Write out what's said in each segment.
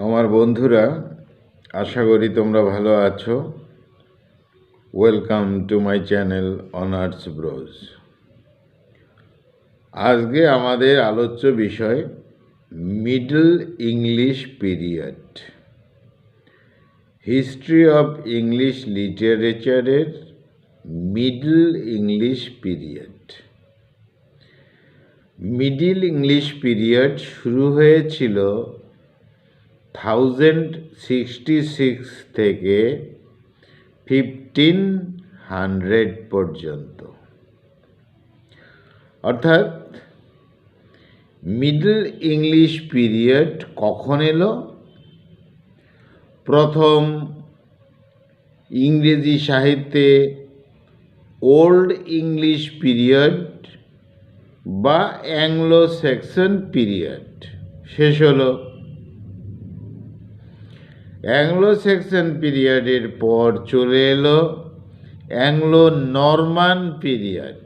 আমার বন্ধুরা, আশা করি তোমরা ভালো আছো। Welcome to my channel honours bros. আজকে আমাদের আলোচ্য বিষয় middle English period, history of English লিটারেচারের middle English period. Middle English period শুরু হয়েছিল 1066 থেকে 1500 পর্যন্ত। অর্থাৎ মিডল ইংলিশ পিরিয়ড কখন এলো? প্রথম ইংরেজি সাহিত্যে ওল্ড ইংলিশ পিরিয়ড বা অ্যাংলো স্যাক্সন পিরিয়ড শেষ হলো। অ্যাংলো স্যাক্সন পিরিয়ডের পর চলে এলো অ্যাংলো নরমান পিরিয়ড।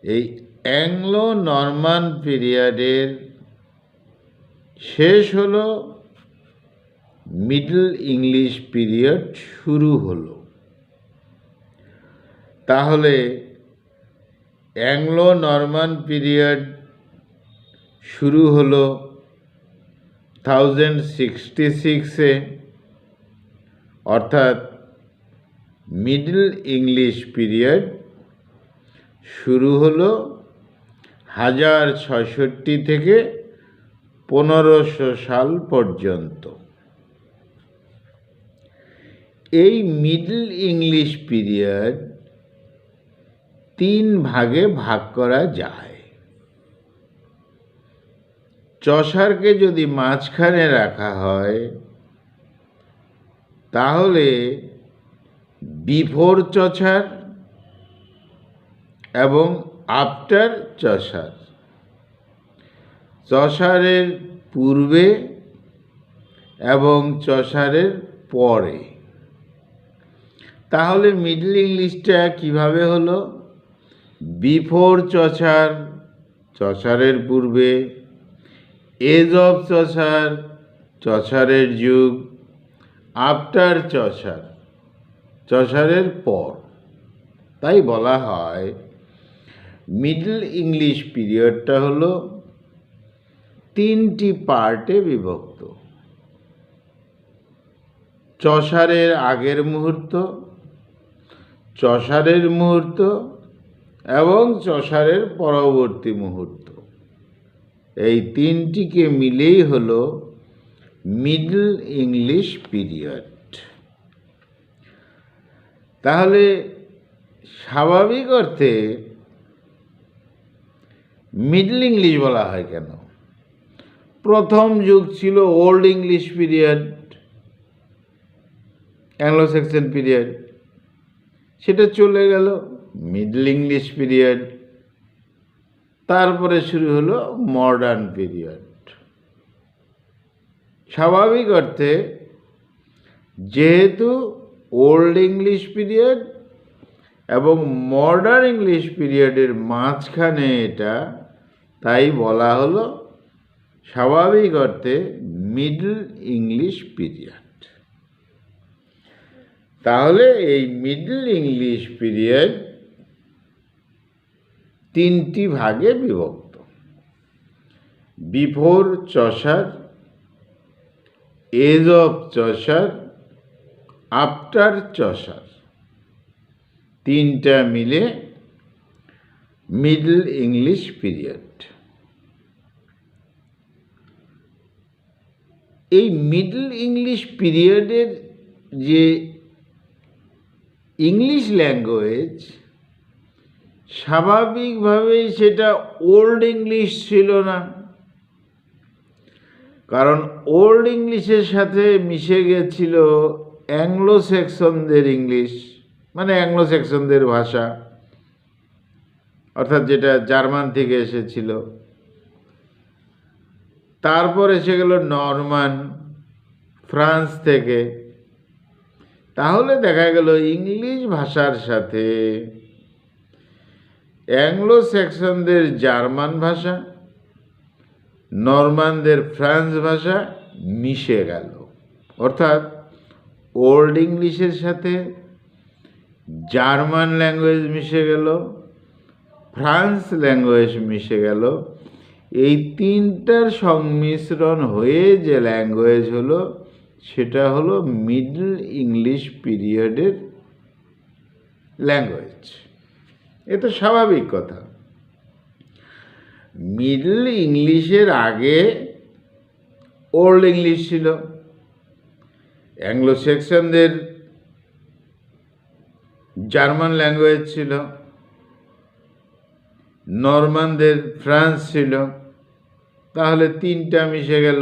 এই অ্যাংলো নরমান পিরিয়ডের শেষ হলো, মিডল ইংলিশ পিরিয়ড শুরু হলো। তাহলে অ্যাংলো নরমান পিরিয়ড শুরু হলো 1066-এ, অর্থাৎ মিডল ইংলিশ পিরিয়ড শুরু হলো 1066 থেকে 1500 সাল পর্যন্ত। এই মিডল ইংলিশ পিরিয়ড 3 ভাগে ভাগ করা যায়। চসারকে যদি মাঝখানে রাখা হয় তাহলে বিফোর চসার এবং আফটার চসার, চসারের পূর্বে এবং চসারের পরে। তাহলে মিডল ইংলিশটা কিভাবে হলো? বিফোর চসার, চসারের পূর্বে; এজ অফ চসার, চসারের যুগ; আফটার চসার, চসারের পর। তাই বলা হয় মিডল ইংলিশ পিরিয়ডটা হলো 3টি পার্টে বিভক্ত: চসারের আগের মুহূর্ত, চসারের মুহূর্ত এবং চসারের পরবর্তী মুহূর্ত। এই 3টিকে মিলেই হলো মিডল ইংলিশ পিরিয়ড। তাহলে স্বাভাবিক অর্থে মিডল ইংলিশ বলা হয় কেন? প্রথম যুগ ছিল old English period, Anglo Saxon period, সেটা চলে গেল মিডল ইংলিশ পিরিয়ড। তারপরে শুরু হলো মডার্ন পিরিয়ড। স্বাভাবিক অর্থে যেহেতু ওল্ড ইংলিশ পিরিয়ড এবং মডার্ন ইংলিশ পিরিয়ডের মাঝখানে এটা, তাই বলা হলো স্বাভাবিক অর্থে মিডল ইংলিশ পিরিয়ড। তাহলে এই মিডল ইংলিশ পিরিয়ড 3টি ভাগে বিভক্ত: before Chaucer, age of Chaucer, after Chaucer. 3টা মিলে মিডল ইংলিশ পিরিয়ড। এই মিডল ইংলিশ পিরিয়ডের যে ইংলিশ ল্যাঙ্গুয়েজ, স্বাভাবিকভাবেই সেটা ওল্ড ইংলিশ ছিল না। কারণ ওল্ড ইংলিশের সাথে মিশে গেছিল অ্যাংলো স্যাক্সনদের ইংলিশ, মানে অ্যাংলো স্যাক্সনদের ভাষা, অর্থাৎ যেটা জার্মান থেকে এসেছিল। তারপর এসে গেল নরমান, ফ্রান্স থেকে। তাহলে দেখা গেল ইংলিশ ভাষার সাথে অ্যাংলো স্যাক্সনদের জার্মান ভাষা, নরমানদের ফ্রান্স ভাষা মিশে গেল, অর্থাৎ ওল্ড ইংলিশের সাথে জার্মান ল্যাঙ্গুয়েজ মিশে গেল, ফ্রান্স ল্যাঙ্গুয়েজ মিশে গেল। এই তিনটার সংমিশ্রণ হয়ে যে ল্যাঙ্গুয়েজ হলো সেটা হলো মিডল ইংলিশ পিরিয়ডের ল্যাঙ্গুয়েজ। এ তো স্বাভাবিক কথা। মিডল ইংলিশের আগে ওল্ড ইংলিশ ছিল, অ্যাংলো সেকশনদের জার্মান ল্যাঙ্গুয়েজ ছিল, নরমানদের ফ্রান্স ছিল। তাহলে তিনটা মিশে গেল,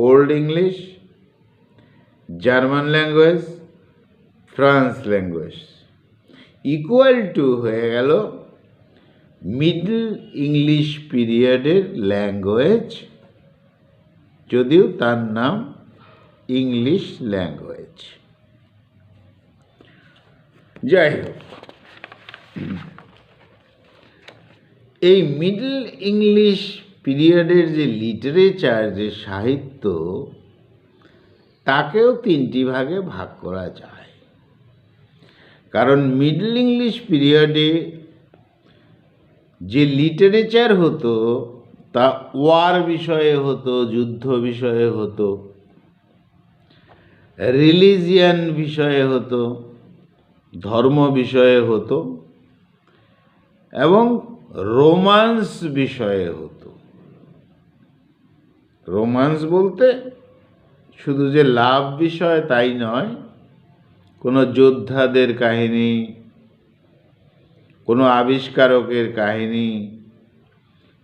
old English, German language, France language, equal to হয়ে গেল মিডল ইংলিশ পিরিয়ডের ল্যাঙ্গুয়েজ, যদিও তার নাম ইংলিশ ল্যাঙ্গুয়েজ। যাই হোক, এই মিডল ইংলিশ পিরিয়ডের যে লিটারেচার, যে সাহিত্য, তাকেও তিনটি ভাগে ভাগ করা যায়। কারণ মিডল ইংলিশ পিরিয়ডে যে লিটারেচার হতো তা ওয়ার বিষয়ে হতো, যুদ্ধ বিষয়ে হতো, রিলিজিয়ান বিষয়ে হতো, ধর্ম বিষয়ে হতো এবং রোমান্স বিষয়ে হতো। রোমান্স বলতে শুধু যে লাভ বিষয় তাই নয়, কোনো যোদ্ধাদের কাহিনী, কোনো আবিষ্কারকের কাহিনী,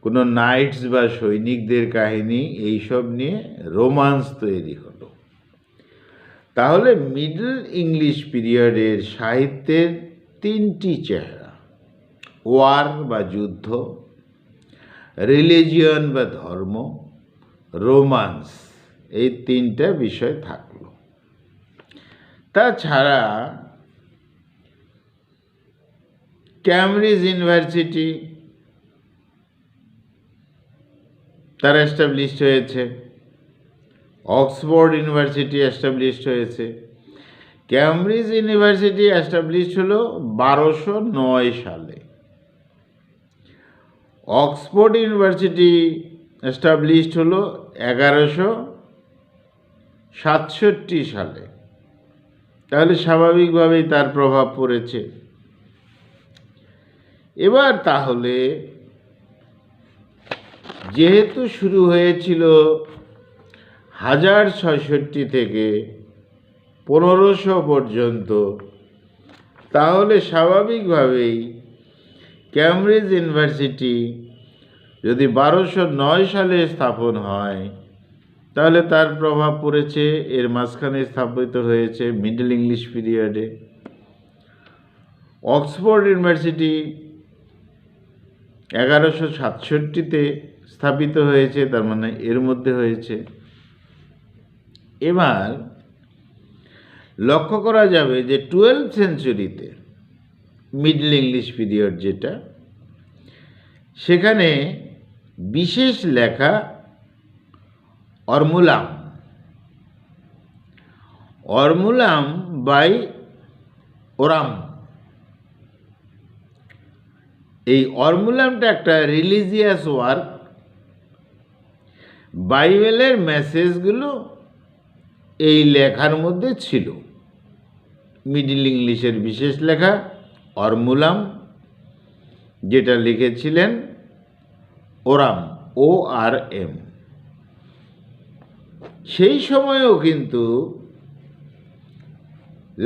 কোনো নাইটস বা সৈনিকদের কাহিনী, এইসব নিয়ে রোমান্স তৈরি হলো। তাহলে মিডল ইংলিশ পিরিয়ডের সাহিত্যের তিনটি চেহারা, ওয়ার বা যুদ্ধ, রিলিজিয়ন বা ধর্ম, রোমান্স, এই তিনটা বিষয় থাকলো। তাছাড়া ক্যামব্রিজ ইউনিভার্সিটি তার এস্টাবলিশড হয়েছে, অক্সফোর্ড ইউনিভার্সিটি এস্টাবলিশড হয়েছে। ক্যামব্রিজ ইউনিভার্সিটি এস্টাবলিশড হলো 1209 সালে, অক্সফোর্ড ইউনিভার্সিটি এস্টাবলিশড হলো 1167 সালে। তাহলে স্বাভাবিকভাবেই তার প্রভাব পড়েছে। এবার তাহলে যেহেতু শুরু হয়েছিল 1066 থেকে 1500 পর্যন্ত, তাহলে স্বাভাবিকভাবেই ক্যামব্রিজ ইউনিভার্সিটি যদি 1209 সালে স্থাপন হয়, তাহলে তার প্রভাব পড়েছে এর মাঝখানে স্থাপিত হয়েছে মিডল ইংলিশ পিরিয়ডে। অক্সফোর্ড ইউনিভার্সিটি 1167-তে স্থাপিত হয়েছে, তার মানে এর মধ্যে হয়েছে। এবার লক্ষ্য করা যাবে যে 12th সেঞ্চুরিতে মিডল ইংলিশ পিরিয়ড যেটা, সেখানে বিশেষ লেখা অরমুলাম বাই ওরাম। এই অরমুলামটা একটা রিলিজিয়াস ওয়ার্ক। বাইবেলের মেসেজগুলো এই লেখার মধ্যে ছিল। মিডল ইংলিশের বিশেষ লেখা অরমুলাম, যেটা লিখেছিলেন ওরাম, ORM। সেই সময়েও কিন্তু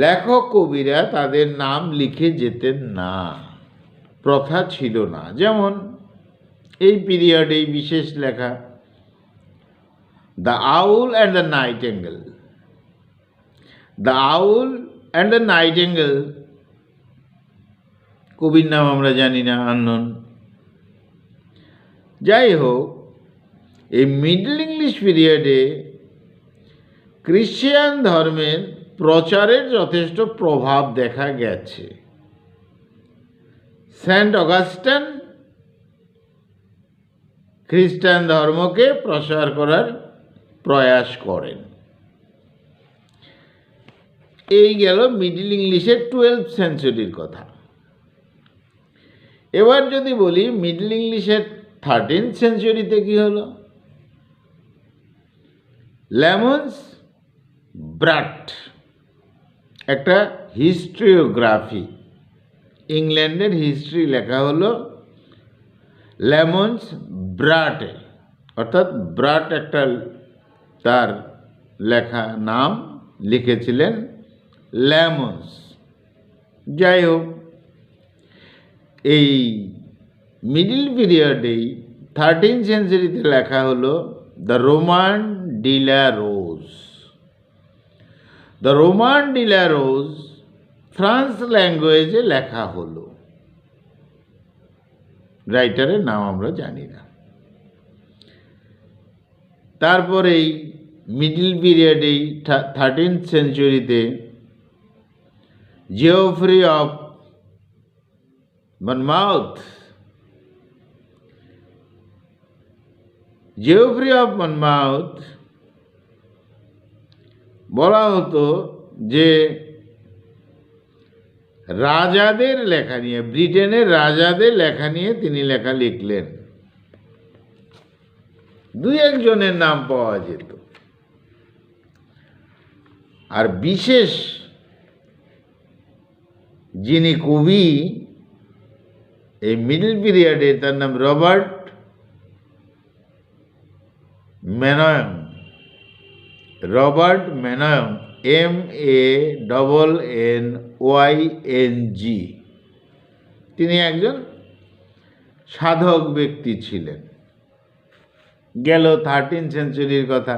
লেখক কবিরা তাদের নাম লিখে যেতেন না, প্রথা ছিল না। যেমন এই পিরিয়ডে বিশেষ লেখা the owl and the nightingale. The owl and the nightingale কবির নাম আমরা জানি না, আননোন। যাই হোক, এই মিডল ইংলিশ পিরিয়ডে খ্রিশ্চান ধর্মের প্রচারের যথেষ্ট প্রভাব দেখা গেছে। সেন্ট অগাস্টিন খ্রিস্টান ধর্মকে প্রসার করার প্রয়াস করেন। এই গেল মিডল ইংলিশের 12th সেঞ্চুরির কথা। এবার যদি বলি মিডল ইংলিশের 13th সেঞ্চুরিতে কি হলো, লেমন্স ব্রাট একটা হিস্ট্রিওগ্রাফি, ইংল্যান্ডের হিস্ট্রি লেখা হলো লেমন্স ব্রাটে, অর্থাৎ ব্রাট একটা তার লেখা নাম লিখেছিলেন লেমন্স। যাই হোক, এই মিডল পিরিয়ডেই 13th সেঞ্চুরিতে লেখা হলো the Roman de la rose. The Roman de la rose France ল্যাঙ্গুয়েজে লেখা হলো, রাইটারের নাম আমরা জানি না। তারপরেই মিডল পিরিয়ডেই 13th সেঞ্চুরিতে Geoffrey of Monmouth, Geoffrey of Monmouth বলা হতো যে রাজাদের লেখা নিয়ে, ব্রিটেনের রাজাদের লেখা নিয়ে তিনি লেখা লিখলেন। দুই একজনের নাম পাওয়া যেত। আর বিশেষ যিনি কবি এই মিডল পিরিয়ডে, তার নাম Robert Mannyng. Robert Mannyng, MANNYNG। তিনি একজন সাধক ব্যক্তি ছিলেন। গেল 13th সেঞ্চুরির কথা।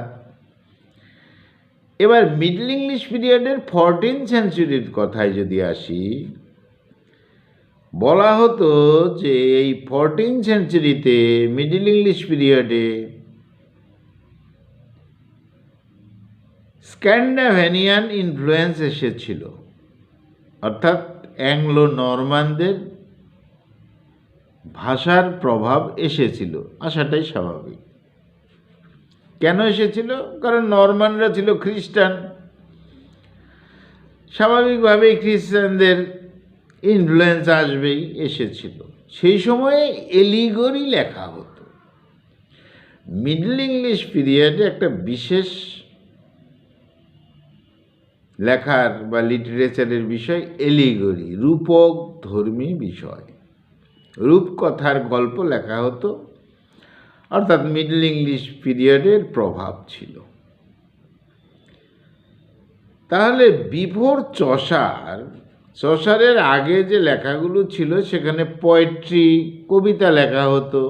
এবার মিডল ইংলিশ পিরিয়ডের 14th সেঞ্চুরির কথায় যদি আসি, বলা হতো যে এই 14th সেঞ্চুরিতে মিডল ইংলিশ পিরিয়ডে স্ক্যান্ডাভেনিয়ান ইনফ্লুয়েন্স এসেছিল, অর্থাৎ অ্যাংলো নরমানদের ভাষার প্রভাব এসেছিল। আসাটাই স্বাভাবিক। কেন এসেছিল? কারণ নরমানরা ছিল খ্রিস্টান, স্বাভাবিকভাবেই খ্রিস্টানদের ইনফ্লুয়েন্স আসবেই, এসেছিল। সেই সময়ে এলিগরি লেখা হতো। মিডল ইংলিশ পিরিয়ডে একটা বিশেষ লেখার বা লিটারেচারের বিষয় এলিগরি, রূপক ধর্মী বিষয়, রূপকথার গল্প লেখা হতো, অর্থাৎ মিডল ইংলিশ পিরিয়ডের প্রভাব ছিল। তাহলে বিফোর চসারের আগে যে লেখাগুলো ছিল সেখানে পোয়েট্রি, কবিতা লেখা হতো,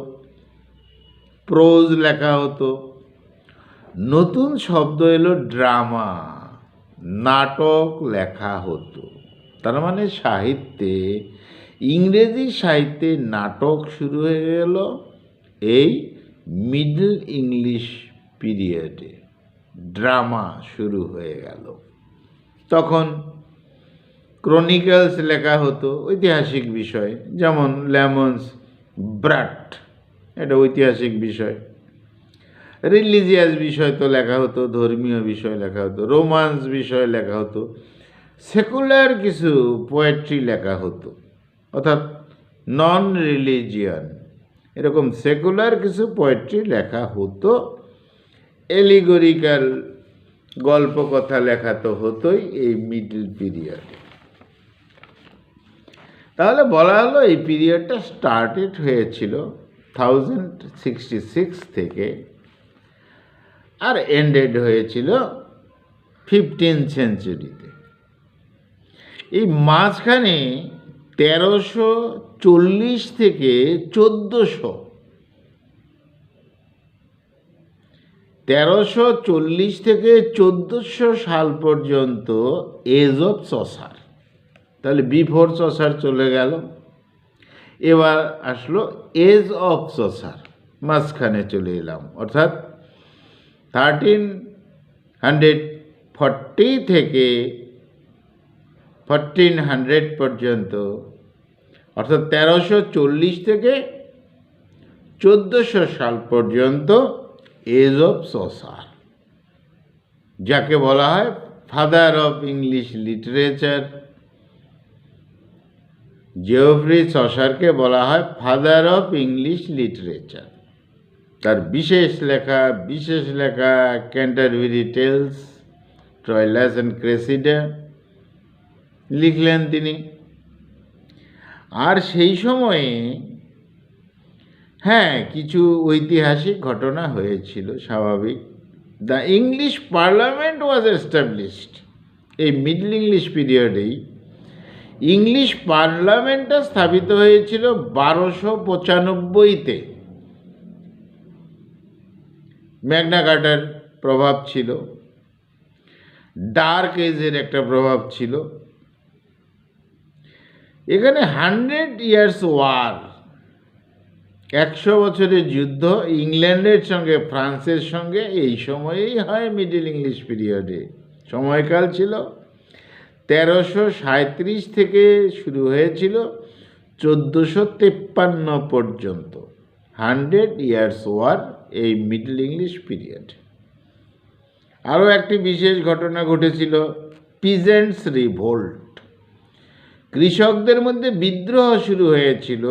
প্রোজ লেখা হতো। নতুন শব্দ এলো ড্রামা, নাটক লেখা হতো। তার মানে সাহিত্যে, ইংরেজি সাহিত্যে নাটক শুরু হয়ে গেল এই মিডল ইংলিশ পিরিয়ডে, ড্রামা শুরু হয়ে গেল। তখন ক্রনিকলস লেখা হতো, ঐতিহাসিক বিষয়, যেমন লেমন্স ব্রাট, এটা ঐতিহাসিক বিষয়। রিলিজিয়াস বিষয় তো লেখা হতো, ধর্মীয় বিষয় লেখা হতো, রোমান্স বিষয় লেখা হতো, সেকুলার কিছু পোয়েট্রি লেখা হতো, অর্থাৎ নন রিলিজিয়ান, এরকম সেকুলার কিছু পোয়েট্রি লেখা হতো। এলিগরিক্যাল গল্প কথা লেখা তো হতোই এই মিডল পিরিয়ডে। তাহলে বলা হলো এই পিরিয়ডটা স্টার্টেড হয়েছিল 1066 থেকে, আর এন্ডেড হয়েছিল 15th সেঞ্চুরিতে। এই মাঝখানে 1340 থেকে 1400 সাল পর্যন্ত এজ অফ চসার। তাহলে বিফোর চসার চলে গেল, এবার আসলো এজ অফ চসার, মাঝখানে চলে এলাম, অর্থাৎ 1340 থেকে 1400 পর্যন্ত, অর্থাৎ 1340 থেকে 1400 সাল পর্যন্ত এজ অফ চসার, যাকে বলা হয় ফাদার অফ ইংলিশ লিটারেচার। জেওফ্রি চসারকে বলা হয় ফাদার অফ ইংলিশ লিটারেচার। তার বিশেষ লেখা ক্যান্টারবেরি টেলস, ট্রয়লাস অ্যান্ড ক্রেসিডা লিখলেন তিনি। আর সেই সময়ে কিছু ঐতিহাসিক ঘটনা হয়েছিল, স্বাভাবিক। The English parliament was established. এই মিডল ইংলিশ পিরিয়ডেই ইংলিশ পার্লামেন্টটা স্থাপিত হয়েছিল 1295-তে। ম্যাগনা কার্টার প্রভাব ছিল, ডার্ক এজের একটা প্রভাব ছিল। এখানে 100 ইয়ার্স ওয়ার, 100 বছরের যুদ্ধ ইংল্যান্ডের সঙ্গে ফ্রান্সের সঙ্গে এই সময়েই হয়। মিডল ইংলিশ পিরিয়ডে সময়কাল ছিল 1337 থেকে শুরু হয়েছিল 1453 পর্যন্ত। 100 ইয়ার্স ওয়ার এই মিডল ইংলিশ পিরিয়ড। আরও একটি বিশেষ ঘটনা ঘটেছিল, পিজেন্টস রিভোল্ট। কৃষকদের মধ্যে বিদ্রোহ শুরু হয়েছিল,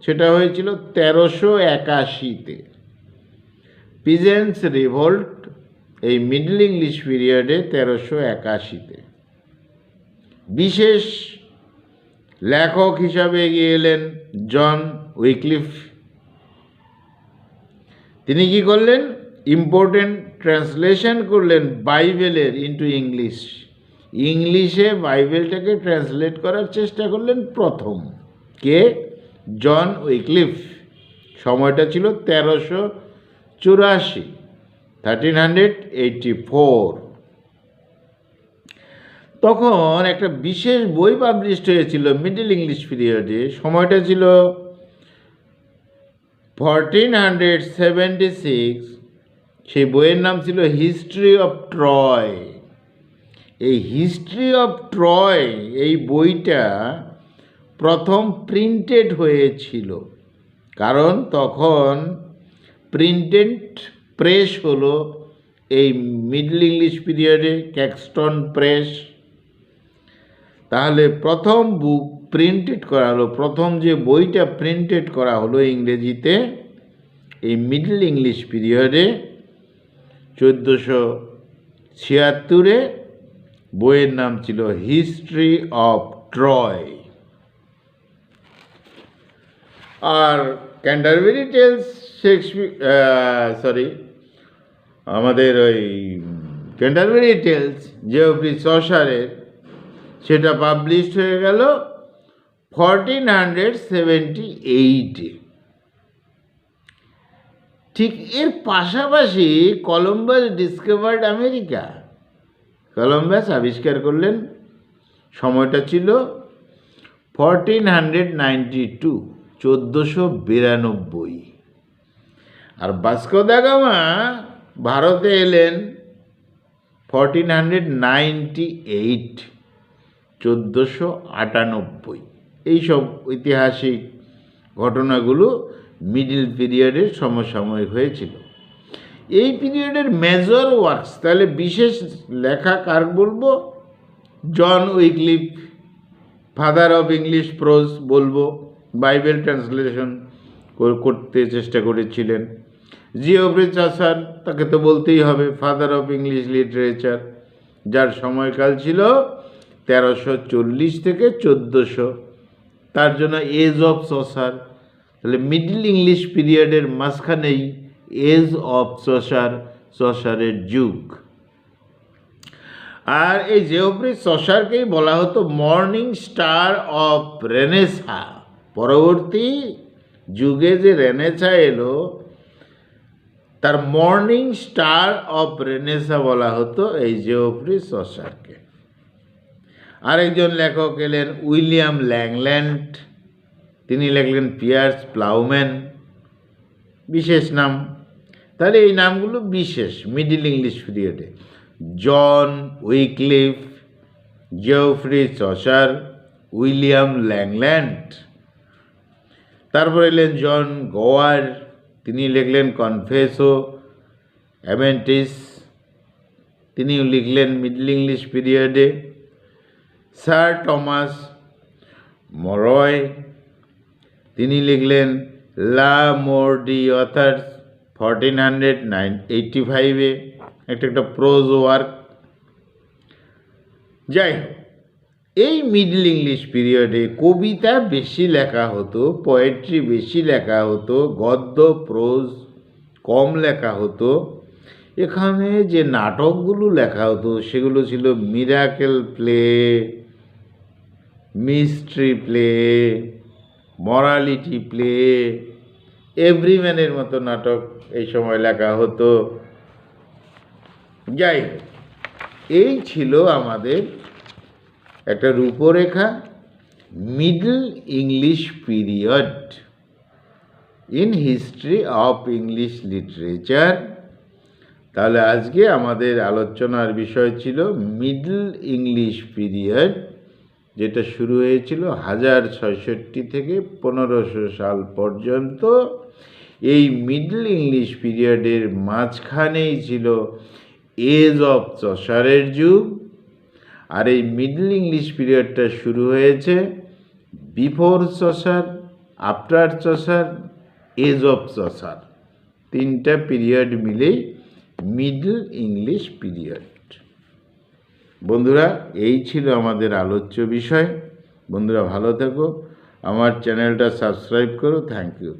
সেটা হয়েছিল 1381-তে। পিজেন্টস রিভোল্ট এই মিডল ইংলিশ পিরিয়ডে 1381-তে। বিশেষ লেখক হিসাবে এগিয়ে এলেন জন উইক্লিফ। তিনি কি করলেন? ইম্পর্টেন্ট ট্রান্সলেশন করলেন বাইবেলের ইন্টু ইংলিশ। ইংলিশে বাইবেলটাকে ট্রান্সলেট করার চেষ্টা করলেন প্রথম। কে? জন উইক্লিফ। সময়টা ছিল 1384। তখন একটা বিশেষ বই পাবলিশড হয়েছিল মিডল ইংলিশ পিরিয়ডে। সময়টা ছিল 1476। সেই বইয়ের নাম ছিল হিস্ট্রি অফ ট্রয়। এই হিস্ট্রি অফ ট্রয় এই বইটা প্রথম প্রিন্টেড হয়েছিল, কারণ তখন প্রিন্টেড প্রেস হলো এই মিডল ইংলিশ পিরিয়ডে, ক্যাক্সটন প্রেস। তাহলে প্রথম বুক প্রিন্টেড করা হলো, প্রথম যে বইটা প্রিন্টেড করা হলো ইংরেজিতে এই মিডল ইংলিশ পিরিয়ডে 1476-এ। বইয়ের নাম ছিল হিস্ট্রি অফ ট্রয়। আর ক্যান্টারবেরি টেলস আমাদের ওই ক্যান্টারবেরি টেলস জেওফ্রি চসারের, সেটা পাবলিশড হয়ে গেল 1478-এ। ঠিক এর পাশাপাশি কলম্বাস ডিসকভার্ড আমেরিকা। কলম্বাস আবিষ্কার করলেন, সময়টা ছিল 1492, 1492। আর ভাস্কো দা গামা ভারতে এলেন 1498, 1498। এইসব ঐতিহাসিক ঘটনাগুলো মিডল পিরিয়ডের সমসাময়িক হয়েছিল। এই পিরিয়ডের মেজর ওয়ার্কস, তাহলে বিশেষ লেখা কার বলবো? জন উইক্লিফ, ফাদার অফ ইংলিশ প্রোজ বলবো, বাইবেল ট্রান্সলেশন করতে চেষ্টা করেছিলেন। জিওফ্রি চসার, তাকে তো বলতেই হবে, ফাদার অফ ইংলিশ লিটারেচার, যার সময়কাল ছিল 1340 থেকে 1400। তার জন্য এজ অফ চসার। তাহলে মিডল ইংলিশ পিরিয়ডের মাঝখানেই এজ অফ চসারের যুগ। আর এই জেওফ্রি চসারকেই বলা হতো মর্নিং স্টার অফ রেনেসা। পরবর্তী যুগে যে রেনেসা এলো, তার মর্নিং স্টার অফ রেনেসা বলা হতো এই জেওফ্রি চসারকে। আরেকজন লেখক এলেন উইলিয়াম ল্যাংল্যান্ড। তিনি লিখলেন পিয়ার্স প্লাউম্যান, বিশেষ নাম। তাহলে এই নামগুলো বিশেষ মিডল ইংলিশ পিরিয়ডে। জন উইক্লিফ, জেওফ্রি চসার, উইলিয়াম ল্যাংল্যান্ড। তারপর এলেন জন গোয়ার, তিনি লিখলেন কনফেসো অ্যামেন্টিস, তিনিও লিখলেন মিডল ইংলিশ পিরিয়ডে। স্যার টমাস মরয়, তিনি লিখলেন লা মোর ডি অথার্স 1485-এ, একটা প্রোজ ওয়ার্ক। যাই হোক, এই মিডল ইংলিশ পিরিয়ডে কবিতা বেশি লেখা হতো, পোয়েট্রি বেশি লেখা হতো, গদ্য প্রোজ কম লেখা হতো। এখানে যে নাটকগুলো লেখা হতো সেগুলো ছিল miracle play, mystery play, morality play, এভরিম্যানের মতো নাটক এই সময় লেখা হতো। যাই হোক, এই ছিল আমাদের একটা রূপরেখা middle English period in history of English literature. তাহলে আজকে আমাদের আলোচনার বিষয় ছিল মিডল ইংলিশ পিরিয়ড, যেটা শুরু হয়েছিল 1066 থেকে 1500 সাল পর্যন্ত। এই মিডল ইংলিশ পিরিয়ডের মাঝখানেই ছিল এজ অফ চসারের যুগ। আর এই মিডল ইংলিশ পিরিয়ডটা শুরু হয়েছে before Chaucer, after Chaucer, age of Chaucer, তিনটা পিরিয়ড মিলেই মিডল ইংলিশ পিরিয়ড। বন্ধুরা, এই ছিল আমাদের আলোচ্য বিষয়। বন্ধুরা ভালো থেকো, আমার চ্যানেলটা সাবস্ক্রাইব করো। Thank you.